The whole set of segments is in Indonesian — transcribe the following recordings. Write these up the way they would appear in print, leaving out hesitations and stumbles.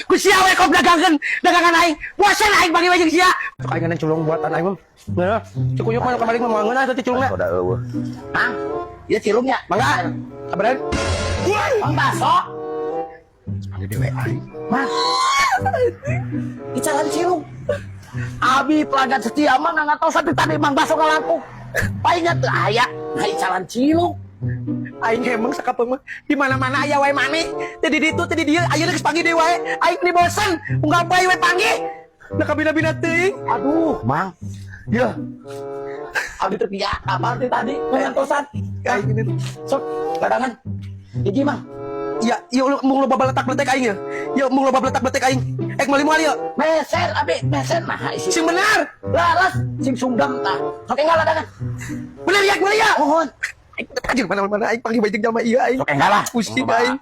Ku sia we kau dagangan aing. Puasa aing bagi-bagi sia. Sok aing ngan culung buatan aing mah. Nah, cikuyuk mah kemarin mah mangeuna teh culungna. Udah eueuh. Hah? Ieu cilungnya. Mangga. Kabaran? Mang baso. Panggil dewe aing. Mas. Icalan cilung. Abi pelanggan setia mah ngantos tadi mang baso ngalampung. Paingat teu aya icalan cilung. Aing emang sakapeung mah di mana-mana aya wae maneh. Teh di ditu teh di dieu aya geus panggil dewe wae. Aing ni bosan. Unggal bae we panggil. Da kabina-bina teuing. Aduh, Mang. Ya. Abi teh piye apa tadi ngantosan. Aing ini. Sok, kadangan. Hiji, Mang. Ya, yuk mung loba baletak-baletek aing ya. Yuk mung loba baletak-baletek aing. Moal yuk. Meser, abi, meser mah isi. Sing benar. Laras, sing sungdam tah. Sok enggal ladangan. Bener ya. Mohon. Anjir mana-mana aing panggil bajeng jalma ieu aing. Sok enggal lah. Pusing aing.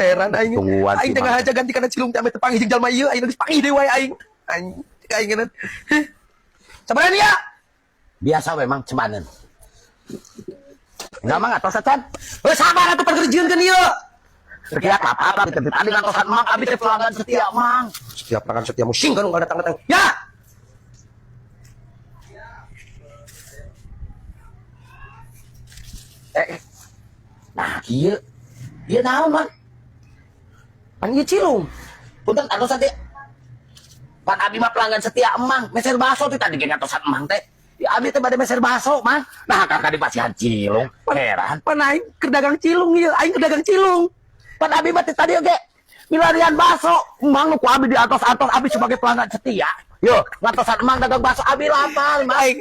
Heran aing. Tungguan Aing sih, tengah aja ganti kana cilung teh ame teu panggil jeung jalma ieu aing geus panggil deui wae aing. Aing geuna. Sabaraha ya? Biasa we Mang cemaneun. Enggak Mang atos acan. Sabar atuh perkerjieun kan ieu. Sekian apa tadi ngantosan Mang abi teh pelanggan setia Mang. Setiap tangan setiap musim kan enggak datang-datang. Ya. Nah, kieu. Ieu naon Mang? Panggil cilung. Punten atosan teh. Pan abi mah pelanggan setia Emang, meser baso teh tadi ngatosan Emang teh. Ya abi teh bade meser baso, Mang. Nah, kakak di pasihan cilung. Heran. Pan aing keur dagang cilung ieu, aing keur dagang cilung. Pan abi mah teh tadi oge milarian baso. Emang nu ku abi di atos-atos abi sebagai pelanggan setia. Yo, ngatosan Emang dagang baso abi lapar, Mang. Aing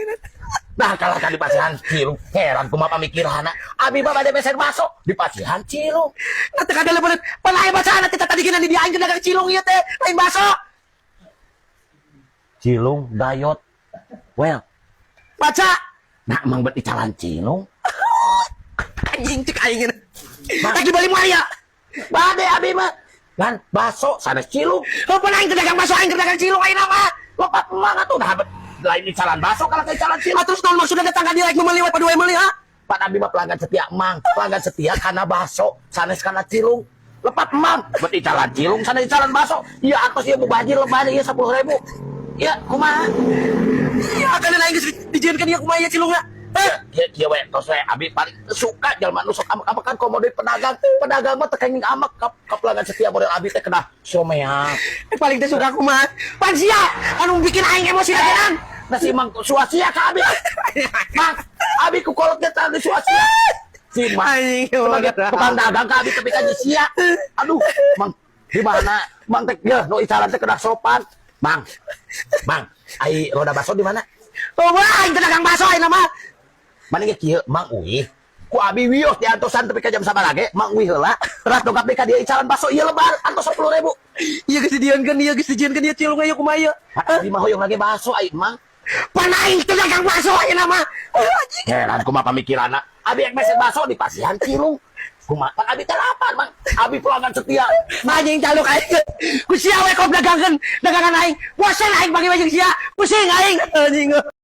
Nah, kalau di pasihan cilung, heran kumaha pamikiranna. Abi mah bade meser baso di pasihan cilung. nanti kada lebeut. Pan aing bacana teh tadi gina di dia aing keur dagang cilung ieu teh, lain baso. Cilung dayot. Well, Baca. nah emang bet icalan cilung. Anjing cek aing geuna. Lagi bali moal ya. Bade abi mah kan baso sanes cilung. Oh, pan aing keur dagang baso, aing keur dagang cilung aing mah. Lopat emang atuh dah bet lain icalan baso kalau ke icalan cilung. Terus naon maksudna datang ka dia aing meuli wae padua meuli ha? Pak abi mah pelanggan setia emang, pelanggan setia karena baso sanes kana cilung. Lepat emang bet icalan cilung sanes icalan baso. Iya atos ieu mubajir lebar ieu 10.000. Ya, kumaha? Iya, kan aing geus dijieunkeun ieu kumaha ieu cilungna. Kieu we tos we abi paling suka jalma nu sok amek-amekan komodit pedagang. Pedagang mah teu kenging amek ka pelanggan setia model abi teh kena somea. Paling teh suka kumaha? Pan sia anu bikin aing emosi tenan. Nasi mang suasia ka abi. Mang, abi ku kolot teh tadi suasia. Si Mang sebagai tukang dagang ka abi tapi ka sia. Aduh, Mang di mana? Mang teh ya nu icalan teh kena sopan. Mang. Mang, ai roda baso di mana? Oh, wah, aing dagang baso aing mah. Mana ge kieu Mang Uih. Ku abi wios di antosan tapi ka jam sabar lagi Mang Uih heula. Teras dongkap deui ka dieu icalan baso ieu lebar antos 10.000. Iya geus dijieunkeun ieu geus dijieunkeun ieu cilung ieu kumaha ieu. Abi mah hoyong lagi baso ai Mang. Pan aing teh dagang baso aing mah. Heran kumaha pamikiranna. Abi ek meser baso di pasihan cilung. Kumaha pan abi teh lapar Mang. Abi pelanggan setia. Anjing caluk aing. Ku sia we kau dagangan aing. Puasa aing bagi-bagi sia. Pusing aing anjing.